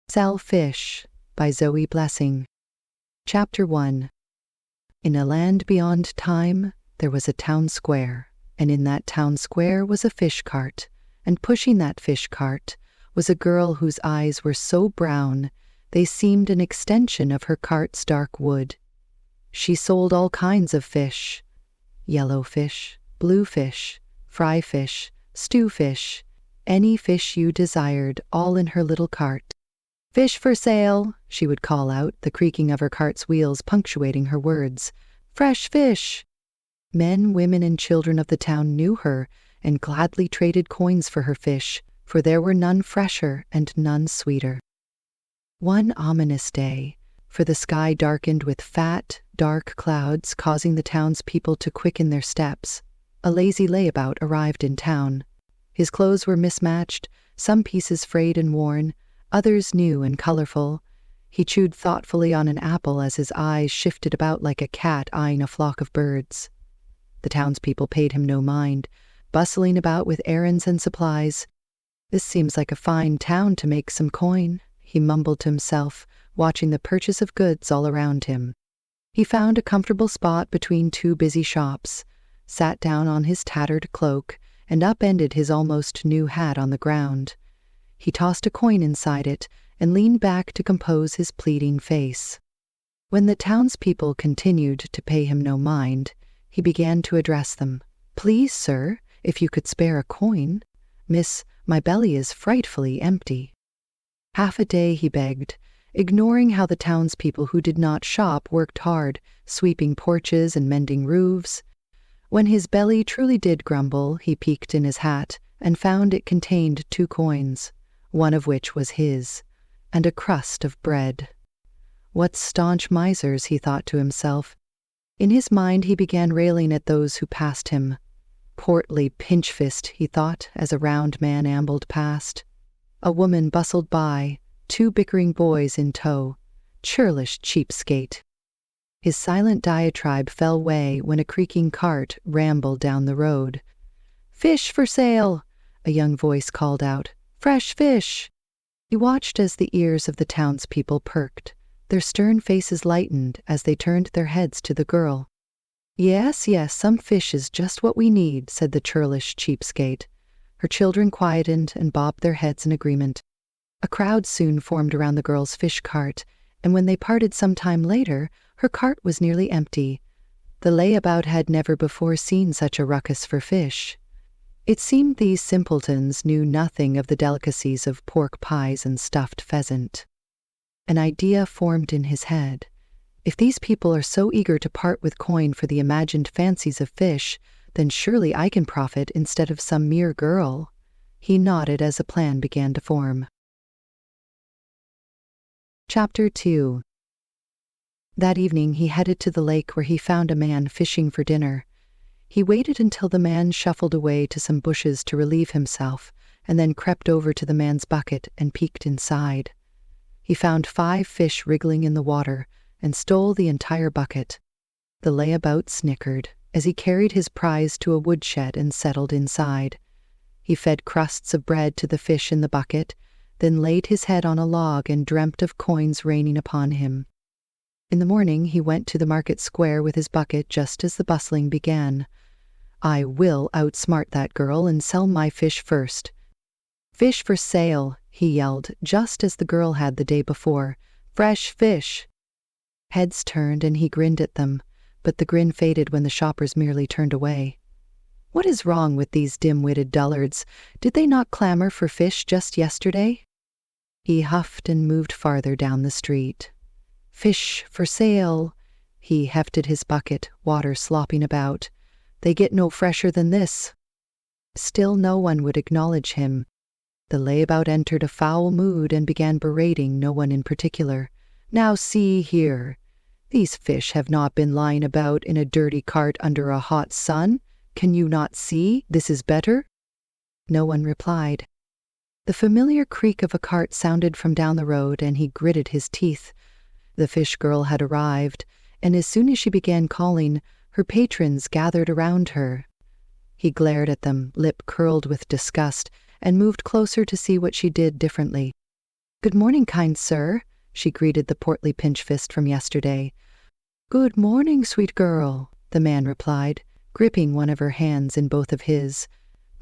Sell Fish by Zoe Blessing. Chapter 1. In a land beyond time, there was a town square, and in that town square was a fish cart, and pushing that fish cart was a girl whose eyes were so brown they seemed an extension of her cart's dark wood. She sold all kinds of fish: yellow fish, blue fish, fry fish, stew fish, any fish you desired, all in her little cart. "Fish for sale," she would call out, the creaking of her cart's wheels punctuating her words. "Fresh fish!" Men, women, and children of the town knew her and gladly traded coins for her fish, for there were none fresher and none sweeter. One ominous day, for the sky darkened with fat, dark clouds causing the townspeople to quicken their steps, a lazy layabout arrived in town. His clothes were mismatched, some pieces frayed and worn, others new and colorful. He chewed thoughtfully on an apple as his eyes shifted about like a cat eyeing a flock of birds. The townspeople paid him no mind, bustling about with errands and supplies. "This seems like a fine town to make some coin," he mumbled to himself, watching the purchase of goods all around him. He found a comfortable spot between two busy shops, sat down on his tattered cloak, and upended his almost new hat on the ground. He tossed a coin inside it and leaned back to compose his pleading face. When the townspeople continued to pay him no mind, he began to address them. "Please, sir, if you could spare a coin. Miss, my belly is frightfully empty." Half a day, he begged, ignoring how the townspeople who did not shop worked hard, sweeping porches and mending roofs. When his belly truly did grumble, he peeked in his hat and found it contained 2 coins, one of which was his, and a crust of bread. What staunch misers, he thought to himself. In his mind he began railing at those who passed him. Portly pinch-fist, he thought, as a round man ambled past. A woman bustled by, 2 bickering boys in tow. Churlish cheapskate. His silent diatribe fell way when a creaking cart rambled down the road. "Fish for sale!" a young voice called out. "Fresh fish!" He watched as the ears of the townspeople perked. Their stern faces lightened as they turned their heads to the girl. Yes, some fish is just what we need," said the churlish cheapskate. Her children quietened and bobbed their heads in agreement. A crowd soon formed around the girl's fish cart, and when they parted some time later, her cart was nearly empty. The layabout had never before seen such a ruckus for fish. It seemed these simpletons knew nothing of the delicacies of pork pies and stuffed pheasant. An idea formed in his head. If these people are so eager to part with coin for the imagined fancies of fish, then surely I can profit instead of some mere girl. He nodded as a plan began to form. Chapter 2. That evening he headed to the lake where he found a man fishing for dinner. He waited until the man shuffled away to some bushes to relieve himself, and then crept over to the man's bucket and peeked inside. He found 5 fish wriggling in the water and stole the entire bucket. The layabout snickered as he carried his prize to a woodshed and settled inside. He fed crusts of bread to the fish in the bucket, then laid his head on a log and dreamt of coins raining upon him. In the morning he went to the market square with his bucket just as the bustling began. "I will outsmart that girl and sell my fish first." "Fish for sale," he yelled, just as the girl had the day before. "Fresh fish!" Heads turned and he grinned at them, but the grin faded when the shoppers merely turned away. What is wrong with these dim-witted dullards? Did they not clamor for fish just yesterday? He huffed and moved farther down the street. "Fish for sale!" He hefted his bucket, water slopping about. "They get no fresher than this." Still no one would acknowledge him. The layabout entered a foul mood and began berating no one in particular. "Now see here. These fish have not been lying about in a dirty cart under a hot sun. Can you not see this is better?" No one replied. The familiar creak of a cart sounded from down the road, and he gritted his teeth. The fish girl had arrived, and as soon as she began calling, her patrons gathered around her. He glared at them, lip curled with disgust, and moved closer to see what she did differently. "Good morning, kind sir," she greeted the portly pinch-fist from yesterday. "Good morning, sweet girl," the man replied, gripping one of her hands in both of his.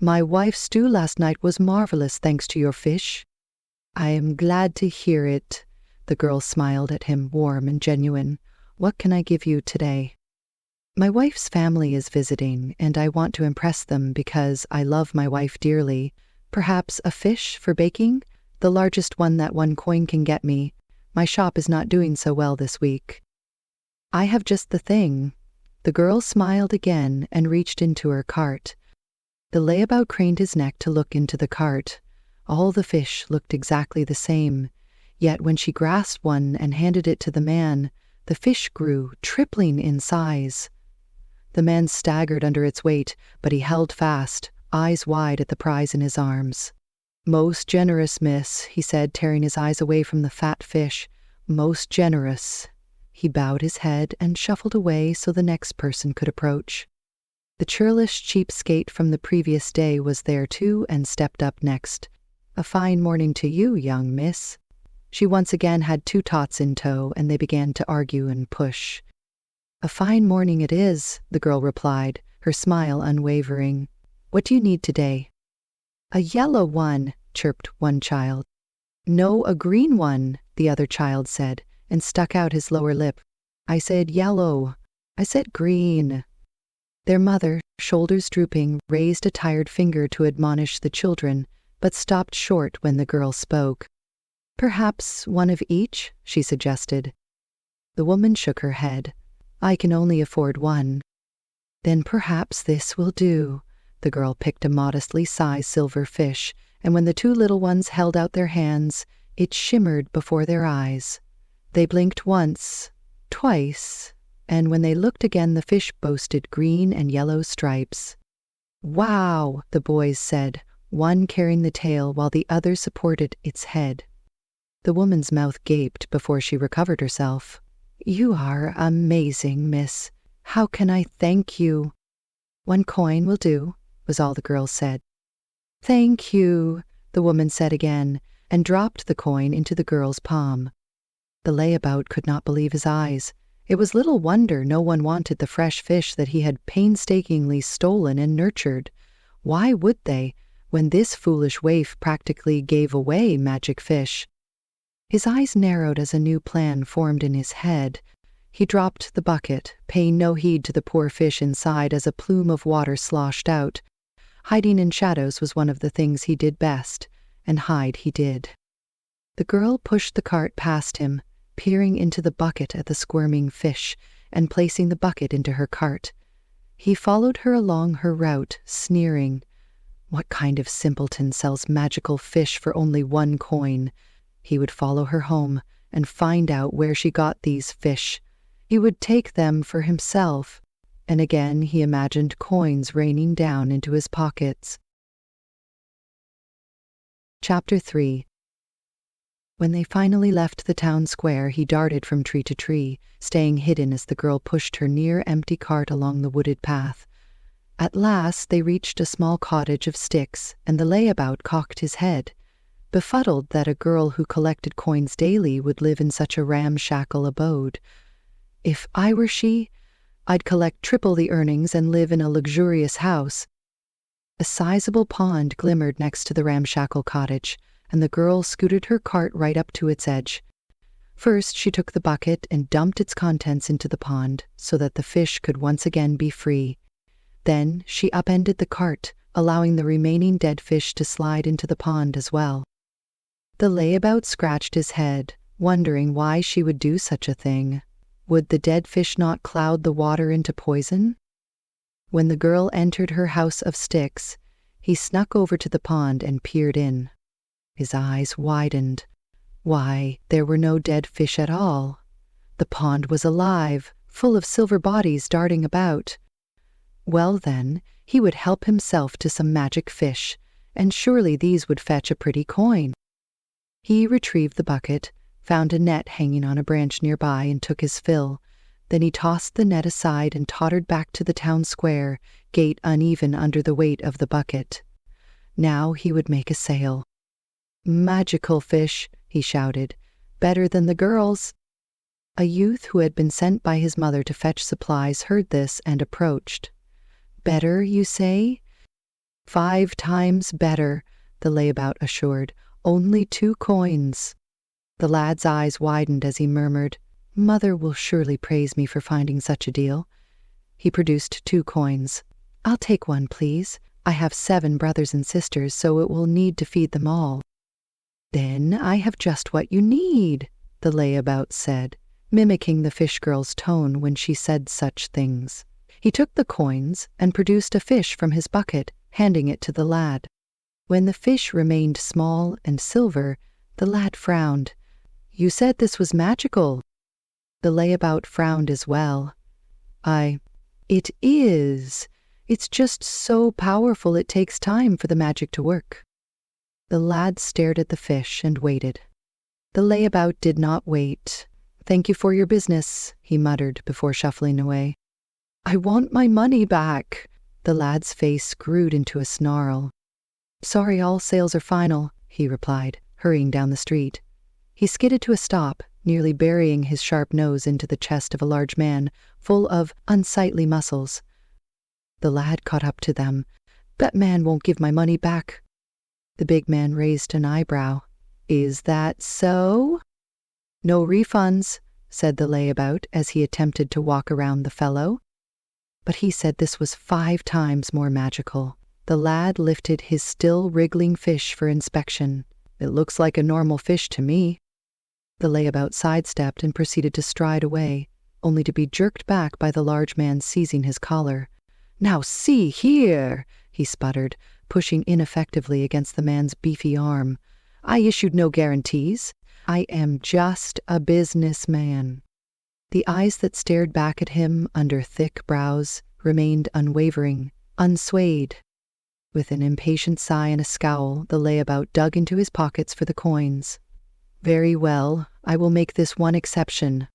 "My wife's stew last night was marvelous thanks to your fish." "I am glad to hear it." The girl smiled at him, warm and genuine. "What can I give you today?" "My wife's family is visiting, and I want to impress them because I love my wife dearly. Perhaps a fish for baking? The largest one that 1 coin can get me. My shop is not doing so well this week." "I have just the thing." The girl smiled again and reached into her cart. The layabout craned his neck to look into the cart. All the fish looked exactly the same, yet when she grasped one and handed it to the man, the fish grew, tripling in size. The man staggered under its weight, but he held fast, eyes wide at the prize in his arms. "Most generous, miss," he said, tearing his eyes away from the fat fish. "Most generous." He bowed his head and shuffled away so the next person could approach. The churlish cheapskate from the previous day was there too and stepped up next. "A fine morning to you, young miss." She once again had 2 tots in tow, and they began to argue and push. "A fine morning it is," the girl replied, her smile unwavering. "What do you need today?" "A yellow one," chirped one child. "No, a green one," the other child said, and stuck out his lower lip. "I said yellow. I said green." Their mother, shoulders drooping, raised a tired finger to admonish the children, but stopped short when the girl spoke. "Perhaps one of each," she suggested. The woman shook her head. "I can only afford one." "Then perhaps this will do." The girl picked a modestly sized silver fish, and when the 2 little ones held out their hands, it shimmered before their eyes. They blinked once, twice, and when they looked again, the fish boasted green and yellow stripes. "Wow," the boys said, one carrying the tail while the other supported its head. The woman's mouth gaped before she recovered herself. "You are amazing, miss. How can I thank you?" "1 coin will do," was all the girl said. "Thank you," the woman said again, and dropped the coin into the girl's palm. The layabout could not believe his eyes. It was little wonder no one wanted the fresh fish that he had painstakingly stolen and nurtured. Why would they, when this foolish waif practically gave away magic fish? His eyes narrowed as a new plan formed in his head. He dropped the bucket, paying no heed to the poor fish inside as a plume of water sloshed out. Hiding in shadows was one of the things he did best, and hide he did. The girl pushed the cart past him, peering into the bucket at the squirming fish, and placing the bucket into her cart. He followed her along her route, sneering. What kind of simpleton sells magical fish for only 1 coin? He would follow her home and find out where she got these fish. He would take them for himself, and again he imagined coins raining down into his pockets. Chapter 3. When they finally left the town square, he darted from tree to tree, staying hidden as the girl pushed her near-empty cart along the wooded path. At last they reached a small cottage of sticks, and the layabout cocked his head, befuddled that a girl who collected coins daily would live in such a ramshackle abode. "If I were she, I'd collect triple the earnings and live in a luxurious house." A sizable pond glimmered next to the ramshackle cottage, and the girl scooted her cart right up to its edge. First, she took the bucket and dumped its contents into the pond so that the fish could once again be free. Then she upended the cart, allowing the remaining dead fish to slide into the pond as well. The layabout scratched his head, wondering why she would do such a thing. Would the dead fish not cloud the water into poison? When the girl entered her house of sticks, he snuck over to the pond and peered in. His eyes widened. Why, there were no dead fish at all. The pond was alive, full of silver bodies darting about. Well then, he would help himself to some magic fish, and surely these would fetch a pretty coin. He retrieved the bucket, found a net hanging on a branch nearby, and took his fill. Then he tossed the net aside and tottered back to the town square, gait uneven under the weight of the bucket. Now he would make a sale. "Magical fish," he shouted. "Better than the girls." A youth who had been sent by his mother to fetch supplies heard this and approached. "Better, you say?" "5 times better," the layabout assured. "Only 2 coins." The lad's eyes widened as he murmured, "Mother will surely praise me for finding such a deal." He produced 2 coins. "I'll take one, please. I have 7 brothers and sisters, so it will need to feed them all." "Then I have just what you need," the layabout said, mimicking the fish girl's tone when she said such things. He took the coins and produced a fish from his bucket, handing it to the lad. When the fish remained small and silver, the lad frowned. "You said this was magical." The layabout frowned as well. It is. It's just so powerful it takes time for the magic to work." The lad stared at the fish and waited. The layabout did not wait. "Thank you for your business," he muttered before shuffling away. "I want my money back." The lad's face screwed into a snarl. "Sorry, all sales are final," he replied, hurrying down the street. He skidded to a stop, nearly burying his sharp nose into the chest of a large man, full of unsightly muscles. The lad caught up to them. "That man won't give my money back." The big man raised an eyebrow. "Is that so?" "No refunds," said the layabout as he attempted to walk around the fellow. But he said this was 5 times more magical. The lad lifted his still wriggling fish for inspection. "It looks like a normal fish to me." The layabout sidestepped and proceeded to stride away, only to be jerked back by the large man seizing his collar. "Now see here," he sputtered, pushing ineffectively against the man's beefy arm. "I issued no guarantees. I am just a businessman." The eyes that stared back at him under thick brows remained unwavering, unswayed. With an impatient sigh and a scowl, the layabout dug into his pockets for the coins. "Very well, I will make this one exception."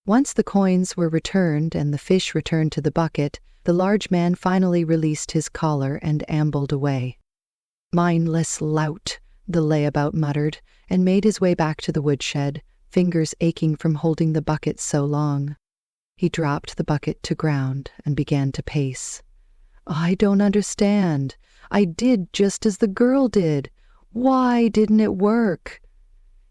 Once the coins were returned and the fish returned to the bucket, the large man finally released his collar and ambled away. "Mindless lout," the layabout muttered, and made his way back to the woodshed, fingers aching from holding the bucket so long. He dropped the bucket to ground and began to pace. "I don't understand. I did just as the girl did. Why didn't it work?"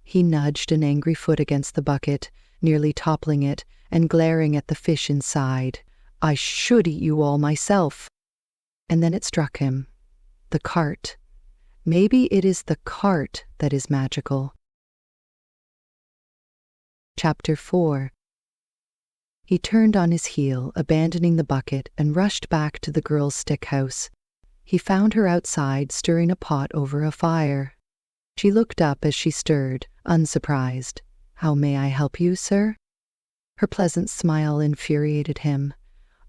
He nudged an angry foot against the bucket, nearly toppling it, and glaring at the fish inside. "I should eat you all myself." And then it struck him. The cart. Maybe it is the cart that is magical. Chapter 4. He turned on his heel, abandoning the bucket, and rushed back to the girl's stick house. He found her outside, stirring a pot over a fire. She looked up as she stirred, unsurprised. "How may I help you, sir?" Her pleasant smile infuriated him.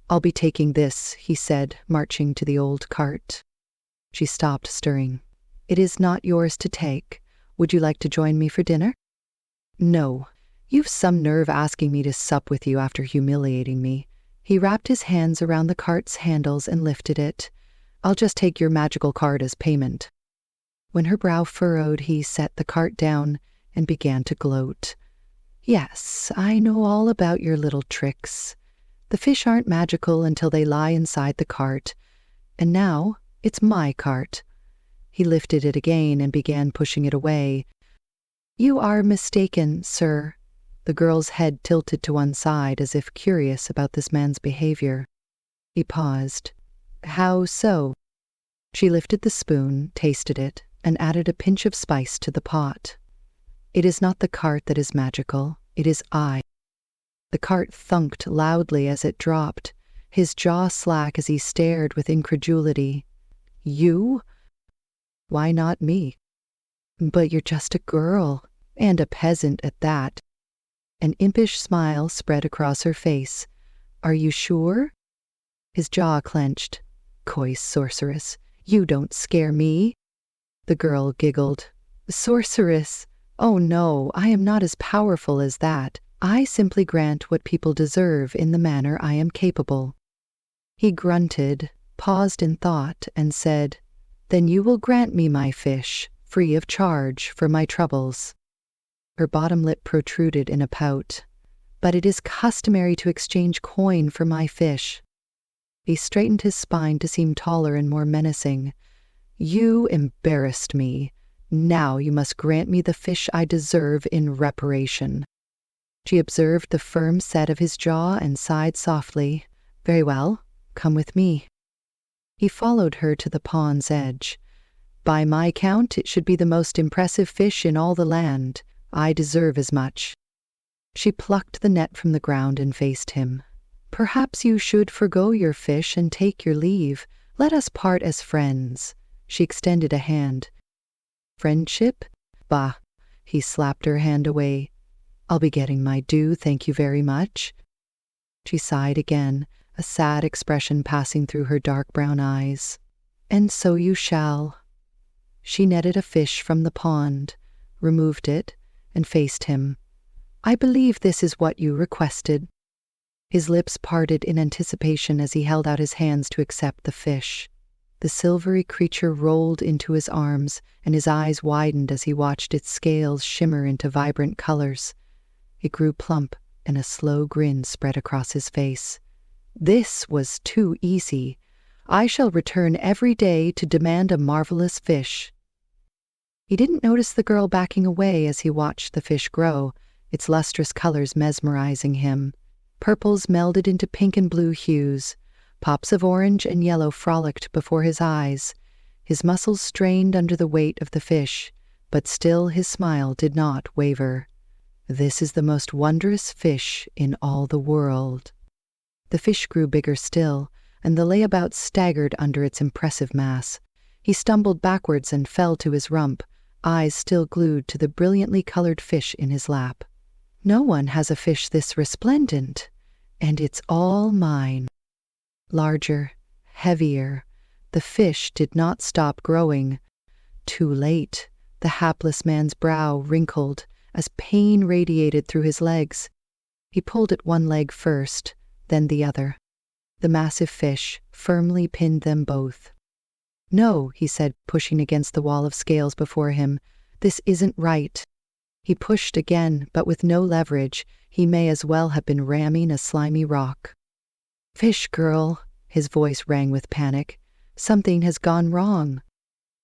"I'll be taking this," he said, marching to the old cart. She stopped stirring. "It is not yours to take. Would you like to join me for dinner?" "No. You've some nerve asking me to sup with you after humiliating me." He wrapped his hands around the cart's handles and lifted it. "I'll just take your magical card as payment." When her brow furrowed, he set the cart down and began to gloat. "Yes, I know all about your little tricks. The fish aren't magical until they lie inside the cart. And now it's my cart." He lifted it again and began pushing it away. "You are mistaken, sir." The girl's head tilted to one side as if curious about this man's behavior. He paused. "How so?" She lifted the spoon, tasted it, and added a pinch of spice to the pot. "It is not the cart that is magical. It is I." The cart thunked loudly as it dropped, his jaw slack as he stared with incredulity. "You? Why not me?" "But you're just a girl, and a peasant at that." An impish smile spread across her face. "Are you sure?" His jaw clenched. "Coy sorceress, you don't scare me." The girl giggled. "Sorceress? Oh no, I am not as powerful as that. I simply grant what people deserve in the manner I am capable." He grunted, paused in thought, and said, "Then you will grant me my fish free of charge for my troubles." Her bottom lip protruded in a pout. "But it is customary to exchange coin for my fish." He straightened his spine to seem taller and more menacing. "You embarrassed me. Now you must grant me the fish I deserve in reparation." She observed the firm set of his jaw and sighed softly. "Very well, come with me." He followed her to the pond's edge. "By my count, it should be the most impressive fish in all the land. I deserve as much." She plucked the net from the ground and faced him. "Perhaps you should forgo your fish and take your leave. Let us part as friends." She extended a hand. "Friendship? Bah!" He slapped her hand away. "I'll be getting my due, thank you very much." She sighed again, a sad expression passing through her dark brown eyes. "And so you shall." She netted a fish from the pond, removed it, and faced him. "I believe this is what you requested." His lips parted in anticipation as he held out his hands to accept the fish. The silvery creature rolled into his arms, and his eyes widened as he watched its scales shimmer into vibrant colors. It grew plump, and a slow grin spread across his face. This was too easy. I shall return every day to demand a marvelous fish. He didn't notice the girl backing away as he watched the fish grow, its lustrous colors mesmerizing him. Purples melded into pink and blue hues. Pops of orange and yellow frolicked before his eyes. His muscles strained under the weight of the fish, but still his smile did not waver. "This is the most wondrous fish in all the world." The fish grew bigger still, and the layabout staggered under its impressive mass. He stumbled backwards and fell to his rump, eyes still glued to the brilliantly colored fish in his lap. "No one has a fish this resplendent, and it's all mine." Larger, heavier, the fish did not stop growing. Too late, the hapless man's brow wrinkled as pain radiated through his legs. He pulled at one leg first, then the other. The massive fish firmly pinned them both. "No," he said, pushing against the wall of scales before him. "This isn't right." He pushed again, but with no leverage. He may as well have been ramming a slimy rock. "Fish girl," his voice rang with panic. "Something has gone wrong."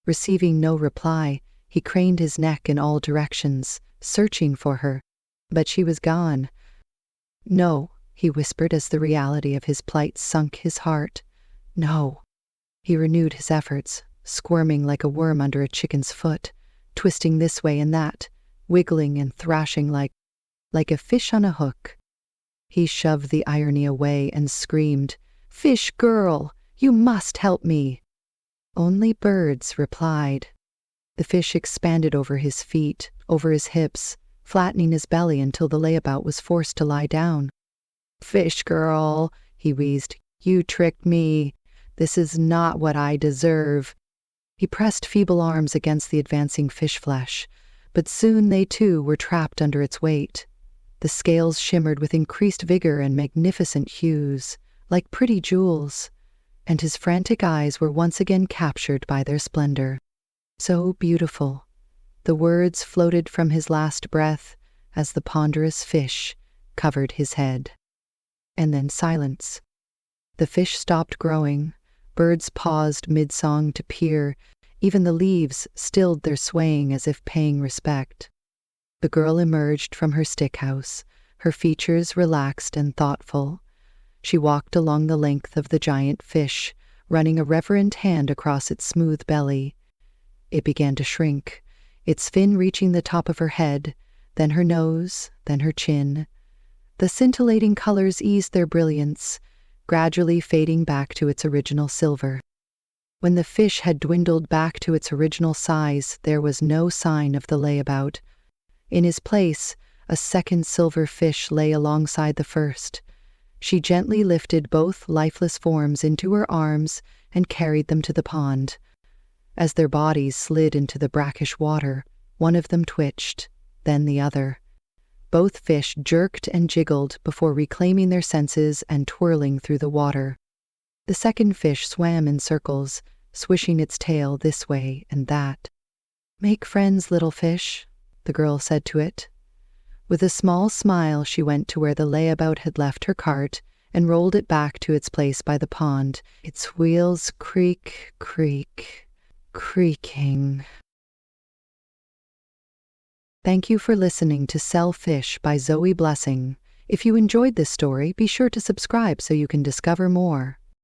Receiving no reply, he craned his neck in all directions, searching for her, but she was gone. "No," he whispered as the reality of his plight sunk his heart. "No." He renewed his efforts, squirming like a worm under a chicken's foot, twisting this way and that, wiggling and thrashing like a fish on a hook. He shoved the irony away and screamed, "Fish girl, you must help me." Only birds replied. The fish expanded over his feet, over his hips, flattening his belly until the layabout was forced to lie down. "Fish girl," he wheezed, "you tricked me. This is not what I deserve." He pressed feeble arms against the advancing fish flesh, but soon they too were trapped under its weight. The scales shimmered with increased vigor and magnificent hues, like pretty jewels, and his frantic eyes were once again captured by their splendor. So beautiful. The words floated from his last breath as the ponderous fish covered his head. And then silence. The fish stopped growing. Birds paused mid-song to peer. Even the leaves stilled their swaying as if paying respect. The girl emerged from her stick house, her features relaxed and thoughtful. She walked along the length of the giant fish, running a reverent hand across its smooth belly. It began to shrink, its fin reaching the top of her head, then her nose, then her chin. The scintillating colors eased their brilliance, gradually fading back to its original silver. When the fish had dwindled back to its original size, there was no sign of the layabout. In his place, a second silver fish lay alongside the first. She gently lifted both lifeless forms into her arms and carried them to the pond. As their bodies slid into the brackish water, one of them twitched, then the other. Both fish jerked and jiggled before reclaiming their senses and twirling through the water. The second fish swam in circles, swishing its tail this way and that. "Make friends, little fish," the girl said to it. With a small smile, she went to where the layabout had left her cart and rolled it back to its place by the pond, its wheels creaking. Thank you for listening to Sell Fish by Zoe Blessing. If you enjoyed this story, be sure to subscribe so you can discover more.